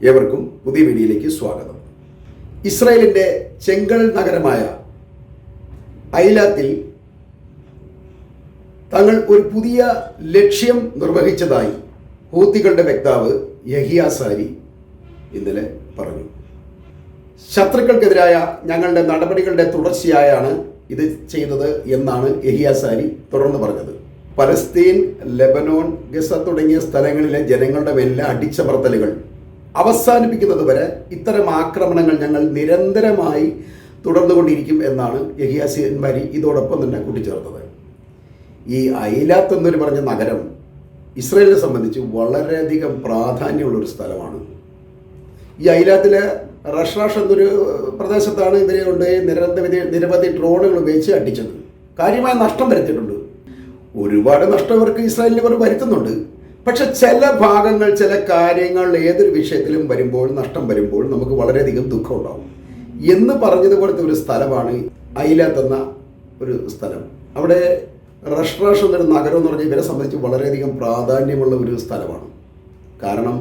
ഏവർക്കും പുതിയ വീഡിയോയിലേക്ക് സ്വാഗതം. ഇസ്രായേലിൻ്റെ ചെങ്കൽ നഗരമായ ഐലാത്തിൽ തങ്ങൾ ഒരു പുതിയ ലക്ഷ്യം നിർവഹിച്ചതായി ഹൂത്തികളുടെ വക്താവ് യഹിയ സാരി ഇന്നലെ പറഞ്ഞു. ശത്രുക്കൾക്കെതിരായ ഞങ്ങളുടെ നടപടികളുടെ തുടർച്ചയായാണ് ഇത് ചെയ്തത് എന്നാണ് യഹിയ സാരി തുടർന്ന് പറഞ്ഞത്. പലസ്തീൻ, ലെബനോൻ, ഗസ തുടങ്ങിയ സ്ഥലങ്ങളിലെ ജനങ്ങളുടെ മേലിലെ അടിച്ചമർത്തലുകൾ അവസാനിപ്പിക്കുന്നത് വരെ ഇത്തരം ആക്രമണങ്ങൾ ഞങ്ങൾ നിരന്തരമായി തുടർന്നുകൊണ്ടിരിക്കും എന്നാണ് യഹിയ സാരി ഇതോടൊപ്പം തന്നെ കൂട്ടിച്ചേർത്തത്. ഈ ഐലാത്ത് എന്നൊരു പറഞ്ഞ നഗരം ഇസ്രായേലിനെ സംബന്ധിച്ച് വളരെയധികം പ്രാധാന്യമുള്ളൊരു സ്ഥലമാണ്. ഈ ഐലാത്തിലെ റഷ്റാഷ് എന്നൊരു പ്രദേശത്താണ് ഇവരെ കൊണ്ട് നിരവധി ഡ്രോണുകൾ ഉപയോഗിച്ച് അടിച്ചത്. കാര്യമായ നഷ്ടം വരുത്തിയിട്ടുണ്ട്. ഒരുപാട് നഷ്ടം ഇവർക്ക് ഇസ്രായേലിൽ ഇവർ വരുത്തുന്നുണ്ട്. പക്ഷെ ചില ഭാഗങ്ങൾ, ചില കാര്യങ്ങൾ ഏതൊരു വിഷയത്തിലും വരുമ്പോൾ, നഷ്ടം വരുമ്പോൾ നമുക്ക് വളരെയധികം ദുഃഖം ഉണ്ടാവും എന്ന് പറഞ്ഞതുപോലത്തെ ഒരു സ്ഥലമാണ് ഐലാത്ത് എന്ന ഒരു സ്ഥലം. അവിടെ റഷ്റാഷ് എന്നൊരു നഗരം എന്ന് പറഞ്ഞാൽ ഇവരെ സംബന്ധിച്ച് വളരെയധികം പ്രാധാന്യമുള്ള ഒരു സ്ഥലമാണ്. കാരണം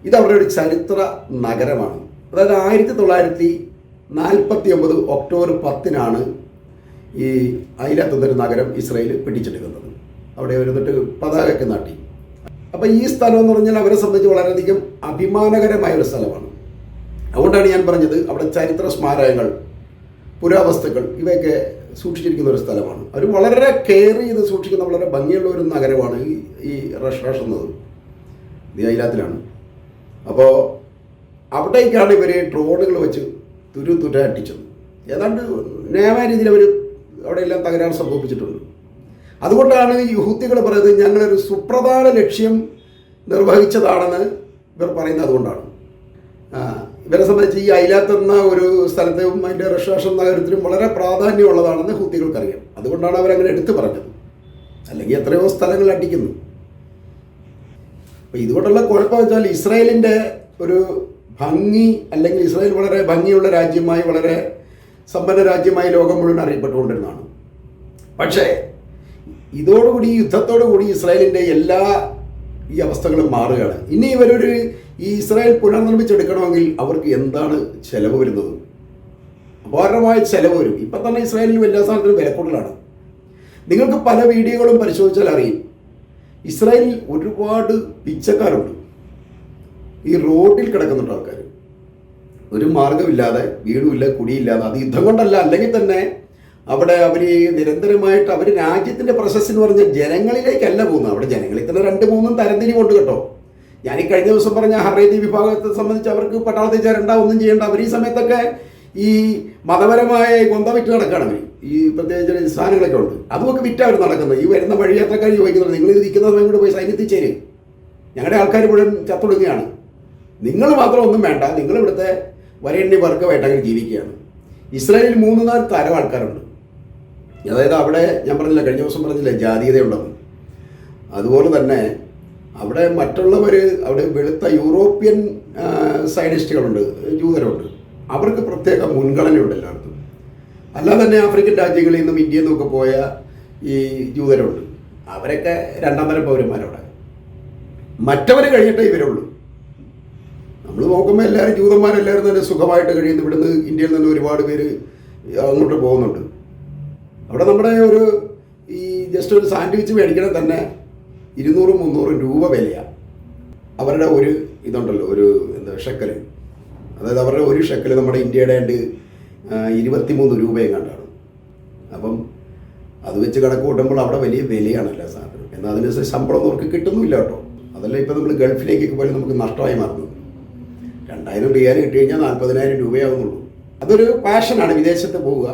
ഇത് അവരുടെ ഒരു ചരിത്ര നഗരമാണ്. അതായത് 1949 ഒക്ടോബർ 10 ഈ ഐലാത്ത് എന്നൊരു നഗരം ഇസ്രായേൽ പിടിച്ചെടുക്കുന്നത്. അവിടെ ഇരുന്നിട്ട് പതാകയൊക്കെ നാട്ടി. അപ്പോൾ ഈ സ്ഥലം എന്ന് പറഞ്ഞാൽ അവരെ സംബന്ധിച്ച് വളരെയധികം അഭിമാനകരമായ ഒരു സ്ഥലമാണ്. അതുകൊണ്ടാണ് ഞാൻ പറഞ്ഞത് അവിടെ ചരിത്ര സ്മാരകങ്ങൾ, പുരാവസ്തുക്കൾ ഇവയൊക്കെ സൂക്ഷിച്ചിരിക്കുന്ന ഒരു സ്ഥലമാണ്. അവർ വളരെ കെയർ ചെയ്ത് സൂക്ഷിക്കുന്ന വളരെ ഭംഗിയുള്ള ഒരു നഗരമാണ് ഈ റഷ്റാഷ് എന്നത്. ഇത് ഐലാത്തിലാണ്. അപ്പോൾ അവിടേക്കാണ് ഇവർ ഡ്രോണുകൾ വെച്ച് തുര അട്ടിച്ചത്. ഏതാണ്ട് ന്യായമായ രീതിയിൽ അവർ അവിടെയെല്ലാം തകരാറ് സംഭവിച്ചിട്ടുണ്ട്. അതുകൊണ്ടാണ് ഈ ഹൂത്തികൾ പറയുന്നത് ഞങ്ങളൊരു സുപ്രധാന ലക്ഷ്യം നിർവഹിച്ചതാണെന്ന് ഇവർ പറയുന്നത്. അതുകൊണ്ടാണ് ഇവരെ സംബന്ധിച്ച് ഈ ഐലാത്ത് എന്ന ഒരു സ്ഥലത്തും അതിൻ്റെ റഷ്റാഷ് നഗരത്തിലും വളരെ പ്രാധാന്യമുള്ളതാണെന്ന് ഹൂത്തികൾക്കറിയാം. അതുകൊണ്ടാണ് അവരങ്ങനെ എടുത്തു പറഞ്ഞത്. അല്ലെങ്കിൽ എത്രയോ സ്ഥലങ്ങൾ അടിക്കുന്നു. അപ്പോൾ ഇതുകൊണ്ടുള്ള കുഴപ്പം വെച്ചാൽ ഇസ്രായേലിൻ്റെ ഒരു ഭംഗി, അല്ലെങ്കിൽ ഇസ്രായേൽ വളരെ ഭംഗിയുള്ള രാജ്യമായി, വളരെ സമ്പന്ന രാജ്യമായി ലോകം മുഴുവൻ അറിയപ്പെട്ടുകൊണ്ടിരുന്നതാണ്. പക്ഷേ ഇതോടുകൂടി, ഈ യുദ്ധത്തോടുകൂടി ഇസ്രായേലിൻ്റെ എല്ലാ ഈ അവസ്ഥകളും മാറുകയാണ്. ഇനി ഇവരൊരു ഈ ഇസ്രായേൽ പുനർനിർമ്മിച്ചെടുക്കണമെങ്കിൽ അവർക്ക് എന്താണ് ചിലവ് വരുന്നത്? അപാരമായ ചിലവ് വരും. ഇപ്പം തന്നെ ഇസ്രായേലിൽ എല്ലാ സാധനത്തിനും വില കൂടുതലാണ്. നിങ്ങൾക്ക് പല വീഡിയോകളും പരിശോധിച്ചാൽ അറിയും, ഇസ്രായേലിൽ ഒരുപാട് പിച്ചക്കാരുണ്ട്. ഈ റോഡിൽ കിടക്കുന്നുണ്ട് ആൾക്കാർ. ഒരു മാർഗമില്ലാതെ, വീടുമില്ല, കുടിയില്ലാതെ. അത് യുദ്ധം കൊണ്ടല്ല, അല്ലെങ്കിൽ തന്നെ അവിടെ അവർ നിരന്തരമായിട്ട് അവർ രാജ്യത്തിൻ്റെ പ്രശസ്തി എന്ന് പറഞ്ഞാൽ ജനങ്ങളിലേക്കല്ല പോകുന്നത്. അവിടെ ജനങ്ങളിൽ തന്നെ 2-3 തരംതിരിവുണ്ട് കേട്ടോ. ഞാൻ ഈ കഴിഞ്ഞ ദിവസം പറഞ്ഞ ഹറേതി വിഭാഗത്തെ സംബന്ധിച്ച് അവർക്ക് പട്ടാളത്തിൽ ചേരണ്ട, ഒന്നും ചെയ്യേണ്ട. അവർ ഈ സമയത്തൊക്കെ ഈ മതപരമായ കൊന്ത വിറ്റ് നടക്കുകയാണ്. അവർ ഈ പ്രത്യേകിച്ച് സാധനങ്ങളൊക്കെ ഉണ്ട്, അതുമൊക്കെ വിറ്റ് അവർ നടക്കുന്നത്. ഈ വരുന്ന വഴിയാത്രക്കാർ ചോദിക്കുന്നുണ്ട്, നിങ്ങൾ ഇരിക്കുന്ന സമയം കൊണ്ട് പോയി സൈന്യത്തിൽ ചേരും, ഞങ്ങളുടെ ആൾക്കാർ മുഴുവൻ ചത്തൊടുങ്ങുകയാണ്, നിങ്ങൾ മാത്രം ഒന്നും വേണ്ട, നിങ്ങൾ ഇവിടുത്തെ വരേണ്യ വർഗമായിട്ട് അങ്ങനെ ജീവിക്കുകയാണ്. ഇസ്രായേലിൽ 3-4 തരം ആൾക്കാരുണ്ട്. അതായത് അവിടെ ഞാൻ പറഞ്ഞില്ല, കഴിഞ്ഞ ദിവസം പറഞ്ഞില്ലേ ജാതീയതയുണ്ടെന്ന്. അതുപോലെ തന്നെ അവിടെ മറ്റുള്ളവർ, അവിടെ വെളുത്ത യൂറോപ്യൻ സയനിസ്റ്റുകളുണ്ട്, ജൂതരുണ്ട്. അവർക്ക് പ്രത്യേക മുൻഗണനയുണ്ട് എല്ലായിടത്തും. അല്ലാതെ തന്നെ ആഫ്രിക്കൻ രാജ്യങ്ങളിൽ നിന്നും ഇന്ത്യയിൽ നിന്നൊക്കെ പോയ ഈ ജൂതരുണ്ട്. അവരൊക്കെ 2ാം തരം പൗരന്മാരവിടെ. മറ്റവർ കഴിഞ്ഞിട്ടേ ഇവരുള്ളൂ. നമ്മൾ നോക്കുമ്പോൾ എല്ലാവരും ജൂതന്മാരെല്ലാവരും തന്നെ സുഖമായിട്ട് കഴിയുന്നു. ഇവിടുന്ന് ഇന്ത്യയിൽ നിന്ന് ഒരുപാട് പേര് അങ്ങോട്ട് പോകുന്നുണ്ട്. അവിടെ നമ്മുടെ ഈ ജസ്റ്റ് ഒരു സാൻഡ്വിച്ച് മേടിക്കണേ തന്നെ 200-300 രൂപ വിലയാണ്. അവരുടെ ഒരു ഇതുണ്ടല്ലോ, ഒരു ഷെക്കൽ. അതായത് അവരുടെ ഒരു ഷെക്കൽ നമ്മുടെ ഇന്ത്യയുടെ 23 രൂപയും കണ്ടാണ്. അപ്പം അത് വെച്ച് കണക്ക് കൂട്ടുമ്പോൾ അവിടെ വലിയ വിലയാണല്ലോ സാധനം. എന്നാൽ അതിന് ശമ്പളം അവർക്ക് കിട്ടുന്നില്ല കേട്ടോ. അതല്ല ഇപ്പം നമ്മൾ ഗൾഫിലേക്കൊക്കെ പോലും നമുക്ക് നഷ്ടമായി മാറുന്നത്. 2000 റിയാൽ കിട്ടി കഴിഞ്ഞാൽ 40,000 രൂപയാകുന്നുള്ളൂ. അതൊരു പാഷനാണ്, വിദേശത്ത് പോവുക.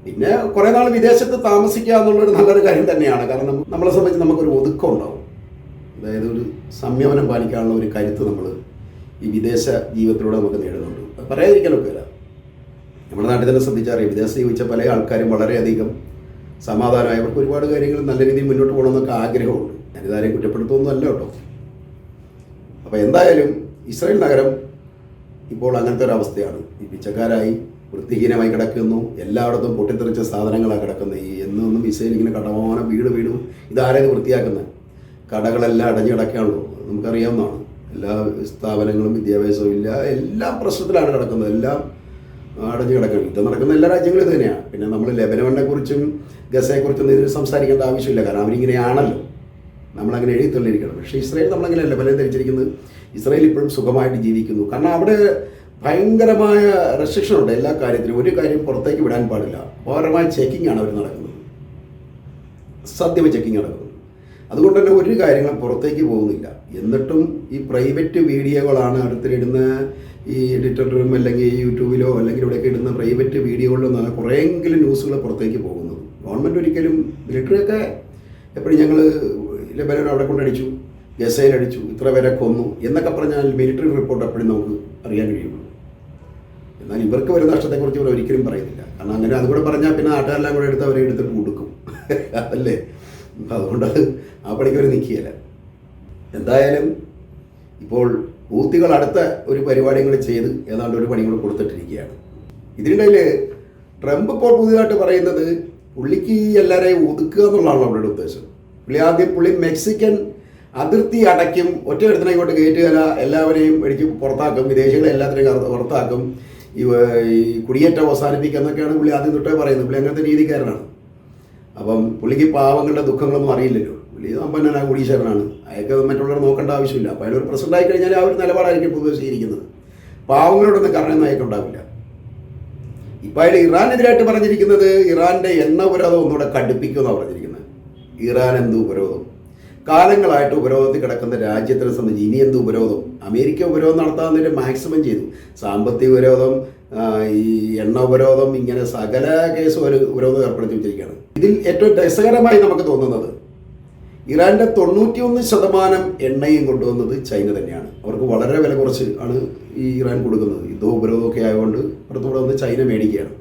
പിന്നെ കുറേ നാൾ വിദേശത്ത് താമസിക്കുക എന്നുള്ളൊരു നല്ലൊരു കാര്യം തന്നെയാണ്. കാരണം നമ്മളെ സംബന്ധിച്ച് നമുക്കൊരു ഒതുക്കം ഉണ്ടാവും. അതായത് ഒരു സംയമനം പാലിക്കാനുള്ള ഒരു കരുത്ത് നമ്മൾ ഈ വിദേശ ജീവിതത്തിലൂടെ നമുക്ക് നേടുന്നുണ്ട്. പറയാതിരിക്കാനൊക്കെ ഇല്ല. നമ്മുടെ നാട്ടിൽ തന്നെ ശ്രദ്ധിച്ചറിയാം, വിദേശത്ത് ജീവിച്ച പല ആൾക്കാരും വളരെയധികം സമാധാനമായി, അവർക്ക് ഒരുപാട് കാര്യങ്ങൾ നല്ല രീതിയിൽ മുന്നോട്ട് പോകണമെന്നൊക്കെ ആഗ്രഹമുണ്ട്. ഞാനിതാരെയും കുറ്റപ്പെടുത്തുമൊന്നും അല്ല കേട്ടോ. അപ്പോൾ എന്തായാലും ഇസ്രായേൽ നഗരം ഇപ്പോൾ അങ്ങനത്തെ ഒരു അവസ്ഥയാണ്. ഈ പിച്ചക്കാരായി വൃത്തിഹീനമായി കിടക്കുന്നു. എല്ലായിടത്തും പൊട്ടിത്തെറിച്ച സാധനങ്ങളാണ് കിടക്കുന്നത്. ഈ എന്നും ഇസ്രായേൽ ഇങ്ങനെ കടമാനം വീടും ഇതാരേത് വൃത്തിയാക്കുന്നത്? കടകളെല്ലാം അടഞ്ഞു കിടക്കുകയാണല്ലോ, നമുക്കറിയാവുന്നതാണ്. എല്ലാ സ്ഥാപനങ്ങളും വിദ്യാഭ്യാസവും ഇല്ല, എല്ലാം പ്രശ്നത്തിലാണ് കിടക്കുന്നത്, എല്ലാം അടഞ്ഞു കിടക്കുന്നത്. യുദ്ധം നടക്കുന്ന എല്ലാ രാജ്യങ്ങളും ഇത് തന്നെയാണ്. പിന്നെ നമ്മൾ ലെബനോനെ കുറിച്ചും ഗസയെക്കുറിച്ചും ഇതിൽ സംസാരിക്കേണ്ട ആവശ്യമില്ല, കാരണം അവരിങ്ങനെയാണല്ലോ, നമ്മളങ്ങനെ എഴുതിത്തള്ളിയിരിക്കണം. പക്ഷേ ഇസ്രായേൽ നമ്മളങ്ങനെയല്ല പലരും ധരിച്ചിരിക്കുന്നത്. ഇസ്രായേൽ ഇപ്പോഴും സുഖമായിട്ട് ജീവിക്കുന്നു, കാരണം അവിടെ ഭയങ്കരമായ റെസ്ട്രിക്ഷൻ ഉണ്ട് എല്ലാ കാര്യത്തിലും. ഒരു കാര്യം പുറത്തേക്ക് വിടാൻ പാടില്ല, പൗരമായ ചെക്കിംഗ് ആണ് അവർ നടക്കുന്നത്, സത്യം ചെക്കിംഗ് നടക്കുന്നത്. അതുകൊണ്ട് തന്നെ ഒരു കാര്യങ്ങളും പുറത്തേക്ക് പോകുന്നില്ല. എന്നിട്ടും ഈ പ്രൈവറ്റ് വീഡിയോകളാണ് അടുത്തിടുന്ന, ഈ എഡിറ്ററിലും അല്ലെങ്കിൽ യൂട്യൂബിലോ അല്ലെങ്കിൽ ഇവിടെയൊക്കെ ഇടുന്ന പ്രൈവറ്റ് വീഡിയോകളിൽ നിന്നാണ് കുറേയെങ്കിലും ന്യൂസുകൾ പുറത്തേക്ക് പോകുന്നത്. ഗവൺമെൻറ് ഒരിക്കലും, മിലിറ്ററിയൊക്കെ എപ്പോഴും ഞങ്ങൾ ലെബനോൻ അവിടെ കൊണ്ടടിച്ചു, ഗസയിലടിച്ചു, ഇത്ര പേരെ കൊന്നു എന്നൊക്കെ പറഞ്ഞാൽ മിലിറ്ററി റിപ്പോർട്ട് എപ്പോഴും നമുക്ക് അറിയാൻ കഴിയുള്ളൂ. എന്നാൽ ഇവർക്ക് വരുന്ന നഷ്ടത്തെക്കുറിച്ച് ഇവർ ഒരിക്കലും പറയുന്നില്ല, കാരണം അങ്ങനെ അതുകൂടെ പറഞ്ഞാൽ പിന്നെ നാട്ടുകാരെല്ലാം കൂടെ എടുത്ത് അവരെ എടുത്തിട്ട് കൊടുക്കും, അതല്ലേ. അതുകൊണ്ട് ആ പണിക്ക് അവർ നിൽക്കുകയില്ല. എന്തായാലും ഇപ്പോൾ ഹൂത്തികൾ അടുത്ത ഒരു പരിപാടികൾ ചെയ്ത് ഏതാണ്ട് ഒരു പണി കൂടെ കൊടുത്തിട്ടിരിക്കുകയാണ്. ഇതിനിടയിൽ ട്രംപ് ഇപ്പോൾ പുതിയതായിട്ട് പറയുന്നത് പുള്ളിക്ക് എല്ലാവരെയും ഒതുക്കുക എന്നുള്ളതാണ് അവരുടെ ഉദ്ദേശം. പുള്ളി മെക്സിക്കൻ അതിർത്തി അടയ്ക്കും, ഒറ്റ ഒരുത്തനെ ഇങ്ങോട്ട് കയറ്റുകയില്ല, എല്ലാവരെയും ഇടിച്ച് പുറത്താക്കും, വിദേശികളെ എല്ലാത്തിനെയും പുറത്താക്കും, ഈ കുടിയേറ്റം അവസാനിപ്പിക്കുക എന്നൊക്കെയാണ് പുള്ളി ആദ്യം തൊട്ടേ പറയുന്നത്. പുള്ളി അങ്ങനത്തെ രീതിക്കാരനാണ്. അപ്പം പുള്ളിക്ക് പാവങ്ങളുടെ ദുഃഖങ്ങളൊന്നും അറിയില്ലല്ലോ. പുള്ളി സമ്പന്നനാണ്, കുടീശ്വരനാണ്, അയാൾക്ക് മറ്റുള്ളവർ നോക്കേണ്ട ആവശ്യമില്ല. അപ്പോൾ അയാൾ ഒരു പ്രസിഡന്റ് ആയി കഴിഞ്ഞാൽ ആ ഒരു നിലപാടായിരിക്കും പൊതുവെ സ്വീകരിക്കുന്നത്. പാവങ്ങളോടൊന്നും കറണമെന്ന് അയാൾക്കുണ്ടാവില്ല. ഇപ്പം അയാൾ ഇറാനെതിരായിട്ട് പറഞ്ഞിരിക്കുന്നത് ഇറാൻ്റെ എണ്ണ ഉപരോധം ഒന്നുകൂടെ കടുപ്പിക്കുമെന്നാണ് പറഞ്ഞിരിക്കുന്നത്. ഇറാൻ എന്ത് ഉപരോധം? കാലങ്ങളായിട്ട് ഉപരോധത്തിൽ കിടക്കുന്ന രാജ്യത്തിനെ സംബന്ധിച്ച് ഇനി എന്ത് ഉപരോധം? അമേരിക്ക ഉപരോധം നടത്താവുന്നതിൻ്റെ മാക്സിമം ചെയ്തു. സാമ്പത്തിക ഉപരോധം, ഈ എണ്ണ ഉപരോധം, ഇങ്ങനെ സകല കേസും ഒരു ഉപരോധം ഏർപ്പെടുത്തി വെച്ചിരിക്കുകയാണ്. ഇതിൽ ഏറ്റവും രസകരമായി നമുക്ക് തോന്നുന്നത് ഇറാൻ്റെ 91% എണ്ണയും കൊണ്ടുവന്നത് ചൈന തന്നെയാണ്. അവർക്ക് വളരെ വില കുറച്ച് ആണ് ഈ ഇറാൻ കൊടുക്കുന്നത്. യുദ്ധവും ഉപരോധമൊക്കെ ആയതുകൊണ്ട് പുറത്തുകൂടെ വന്ന് ചൈന മേടിക്കുകയാണ്.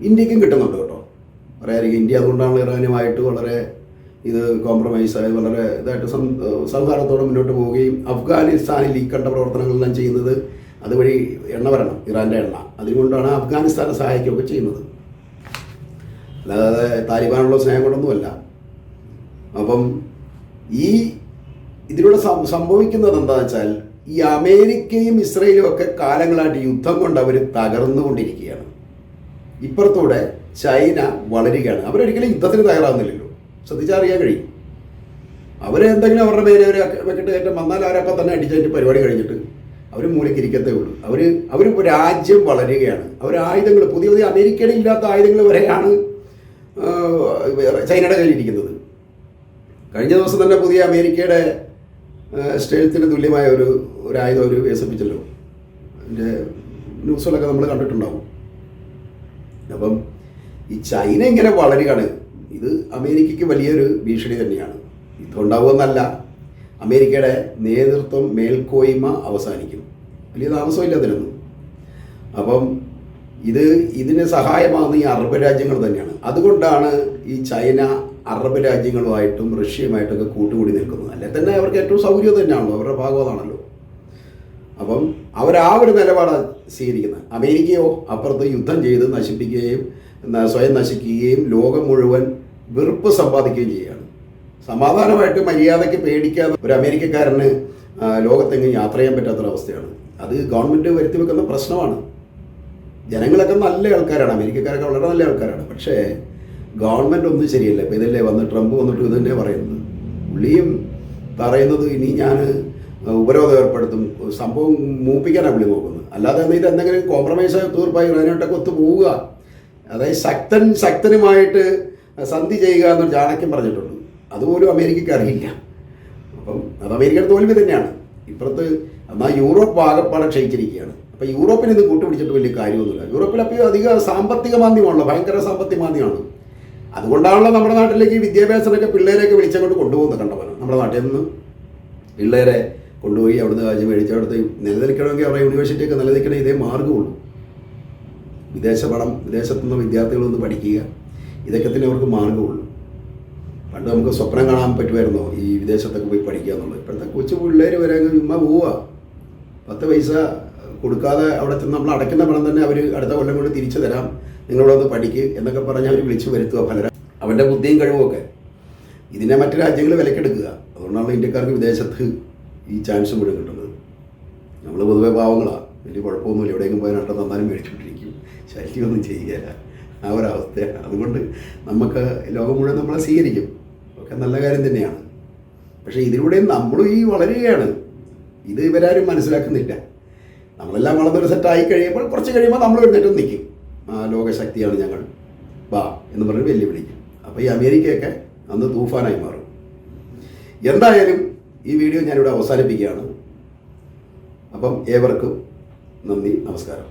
ഇന്ത്യക്കും കിട്ടുന്നുണ്ട് കേട്ടോ, പറയാതിരിക്കും. ഇന്ത്യ അതുകൊണ്ടാണ് ഇറാനുമായിട്ട് വളരെ ഇത് കോംപ്രമൈസായി വളരെ ഇതായിട്ട് സൗഹാർദ്ദത്തോടെ മുന്നോട്ട് പോവുകയും അഫ്ഗാനിസ്ഥാനിൽ ഈ കണ്ട പ്രവർത്തനങ്ങളെല്ലാം ചെയ്യുന്നത് അതുവഴി എണ്ണ വരണം, ഇറാൻ്റെ എണ്ണ. അതുകൊണ്ടാണ് അഫ്ഗാനിസ്ഥാനെ സഹായിക്കുകയൊക്കെ ചെയ്യുന്നത്, അല്ലാതെ താലിബാനുള്ള സ്നേഹം കൊണ്ടൊന്നുമല്ല. അപ്പം ഇതിലൂടെ സംഭവിക്കുന്നത് എന്താണെന്ന് വെച്ചാൽ ഈ അമേരിക്കയും ഇസ്രയേലും ഒക്കെ കാലങ്ങളായിട്ട് യുദ്ധം കൊണ്ട് അവർ തകർന്നുകൊണ്ടിരിക്കുകയാണ്. ഇപ്പുറത്തൂടെ ചൈന വളരുകയാണ്. അവരൊരിക്കലും യുദ്ധത്തിന് തയ്യാറാവുന്നില്ലല്ലോ, ശ്രദ്ധിച്ചറിയാൻ കഴിയും. അവരെന്തെങ്കിലും അവരുടെ പേര് ഒരു വെക്കിട്ട് കയറ്റം വന്നാൽ അവരപ്പം തന്നെ അടിച്ചതിൻ്റെ പരിപാടി കഴിഞ്ഞിട്ട് അവർ മൂലക്കിരിക്കത്തേ ഉള്ളൂ. അവർ രാജ്യം വളരുകയാണ്. അവർ ആയുധങ്ങൾ, പുതിയ പുതിയ അമേരിക്കയുടെ ഇല്ലാത്ത ആയുധങ്ങൾ വരെയാണ് ചൈനയുടെ കയ്യിലിരിക്കുന്നത്. കഴിഞ്ഞ ദിവസം തന്നെ പുതിയ അമേരിക്കയുടെ സ്റ്റേൽത്തിന് തുല്യമായ ഒരു ആയുധം അവർ വികസിപ്പിച്ചല്ലോ. അതിൻ്റെ ന്യൂസുകളൊക്കെ നമ്മൾ കണ്ടിട്ടുണ്ടാവും. അപ്പം ഈ ചൈന ഇങ്ങനെ വളരുകയാണ്. ഇത് അമേരിക്കയ്ക്ക് വലിയൊരു ഭീഷണി തന്നെയാണ്. ഇതുണ്ടാവുമെന്നല്ല, അമേരിക്കയുടെ നേതൃത്വം മേൽക്കോയ്മ അവസാനിക്കും. വലിയ താമസമില്ല അതിനൊന്നും. അപ്പം ഇതിന് സഹായമാകുന്ന ഈ അറബ് രാജ്യങ്ങൾ തന്നെയാണ്. അതുകൊണ്ടാണ് ഈ ചൈന അറബ് രാജ്യങ്ങളുമായിട്ടും റഷ്യയുമായിട്ടൊക്കെ കൂട്ടുകൂടി നിൽക്കുന്നത്. അല്ലെ തന്നെ അവർക്ക് ഏറ്റവും സൗകര്യം തന്നെയാണല്ലോ, അവരുടെ ഭാഗം അതാണല്ലോ. അപ്പം അവരാ ഒരു നിലപാടാണ് സ്വീകരിക്കുന്നത്. അമേരിക്കയോ അപ്പുറത്ത് യുദ്ധം ചെയ്ത് നശിപ്പിക്കുകയും സ്വയം നശിക്കുകയും ലോകം മുഴുവൻ വെറുപ്പ് സമ്പാദിക്കുകയും ചെയ്യുകയാണ്. സമാധാനമായിട്ട് മര്യാദയ്ക്ക് പേടിക്കാതെ ഒരു അമേരിക്കക്കാരന് ലോകത്തെങ്ങും യാത്ര ചെയ്യാൻ പറ്റാത്തൊരവസ്ഥയാണ്. അത് ഗവൺമെൻറ് വരുത്തി വെക്കുന്ന പ്രശ്നമാണ്. ജനങ്ങളൊക്കെ നല്ല ആൾക്കാരാണ്, അമേരിക്കക്കാരൊക്കെ വളരെ നല്ല ആൾക്കാരാണ്. പക്ഷേ ഗവൺമെൻറ് ഒന്നും ശരിയല്ല. ഇപ്പോൾ ഇതല്ലേ ട്രംപ് വന്നിട്ട് ഇത് തന്നെ പറയുന്നത്. പുള്ളിയും പറയുന്നത് ഇനി ഞാൻ ഉപരോധം ഏർപ്പെടുത്തും, സംഭവം മൂപ്പിക്കാനാണ് പുള്ളി നോക്കുന്നത്. അല്ലാതെ ഇത് എന്തെങ്കിലും കോംപ്രമൈസായി തീർപ്പായി ഇറാനായിട്ടൊക്കെ ഒത്തു പോവുക, അതായത് ശക്തനുമായിട്ട് സന്ധി ചെയ്യുക എന്നൊരു ചാണക്യം പറഞ്ഞിട്ടുണ്ട്. അതുപോലും അമേരിക്കയ്ക്ക് അറിയില്ല. അപ്പം അത് അമേരിക്കയുടെ തോൽവി തന്നെയാണ്. ഇപ്പുറത്ത് എന്നാൽ യൂറോപ്പ് ആകെപ്പാടെ ക്ഷയിച്ചിരിക്കുകയാണ്. അപ്പോൾ യൂറോപ്പിന് ഇത് കൂട്ടുപിടിച്ചിട്ട് വലിയ കാര്യമൊന്നുമില്ല. യൂറോപ്പിൽ അപ്പോൾ അധികം സാമ്പത്തിക മാന്ദ്യമാണല്ലോ, ഭയങ്കര സാമ്പത്തിക മാന്ദ്യമാണ്. അതുകൊണ്ടാണല്ലോ നമ്മുടെ നാട്ടിലേക്ക് വിദ്യാഭ്യാസത്തിനൊക്കെ പിള്ളേരെയൊക്കെ വിളിച്ചങ്ങോട്ട് കൊണ്ടുപോകുന്നത്. കണ്ടവനാണ് നമ്മുടെ നാട്ടിൽ നിന്ന് പിള്ളേരെ കൊണ്ടുപോയി അവിടുന്ന് കാര്യം മേടിച്ച് അവിടുത്തെ നിലനിൽക്കണമെങ്കിൽ അവരുടെ യൂണിവേഴ്സിറ്റിയൊക്കെ നിലനിൽക്കണേ ഇതേ മാർഗ്ഗമുള്ളൂ. വിദേശത്തുനിന്ന് വിദ്യാർത്ഥികളൊന്ന് പഠിക്കുക, ഇതൊക്കെ തന്നെ അവർക്ക് മാർഗ്ഗമുള്ളൂ. പണ്ട് നമുക്ക് സ്വപ്നം കാണാൻ പറ്റുമായിരുന്നോ ഈ വിദേശത്തൊക്കെ പോയി പഠിക്കുക എന്നുള്ളത്? ഇപ്പോഴത്തെ കൊച്ചു പിള്ളേർ വരെ ചുമ്മാ പോവുക, 10 പൈസ കൊടുക്കാതെ അവിടെ ചെന്ന് നമ്മൾ അടയ്ക്കുന്ന പണം തന്നെ അവർ അടുത്ത കൊല്ലം കൊണ്ട് തിരിച്ചു തരാം, നിങ്ങളൊന്ന് പഠിക്കുക എന്നൊക്കെ പറഞ്ഞ് അവർ വിളിച്ചു വരുത്തുക പലരും. അവൻ്റെ ബുദ്ധിയും കഴിവുമൊക്കെ ഇതിനെ മറ്റു രാജ്യങ്ങൾ വിലക്കെടുക്കുക. അതുകൊണ്ടാണ് ഇന്ത്യക്കാർക്ക് വിദേശത്ത് ഈ ചാൻസും കൂടി കിട്ടുന്നത്. നമ്മൾ പൊതുവെ പാവങ്ങളാണ്, വലിയ കുഴപ്പമൊന്നുമില്ല, എവിടെയെങ്കിലും പോയി നട്ടം തന്നാലും മേടിച്ചുകൊണ്ടിരിക്കും, ശല്യമൊന്നും ചെയ്യുകയില്ല, ആ ഒരവസ്ഥയാണ്. അതുകൊണ്ട് നമുക്ക് ലോകം മുഴുവൻ നമ്മളെ സ്വീകരിക്കും, ഒക്കെ നല്ല കാര്യം തന്നെയാണ്. പക്ഷേ ഇതിലൂടെ നമ്മളും ഈ വളരുകയാണ്. ഇത് ഇവരാരും മനസ്സിലാക്കുന്നില്ല. നമ്മളെല്ലാം വളർന്നൊരു സെറ്റായി കഴിയുമ്പോൾ കുറച്ച് കഴിയുമ്പോൾ നമ്മൾ എഴുന്നേറ്റ് നിൽക്കും, ലോകശക്തിയാണ് ഞങ്ങൾ, വാ എന്ന് പറഞ്ഞ് വെല്ലുവിളിക്കും. അപ്പോൾ ഈ അമേരിക്കയൊക്കെ അന്ന് തൂഫാനായി മാറും. എന്തായാലും ഈ വീഡിയോ ഞാനിവിടെ അവസാനിപ്പിക്കുകയാണ്. അപ്പം ഏവർക്കും നന്ദി, നമസ്കാരം.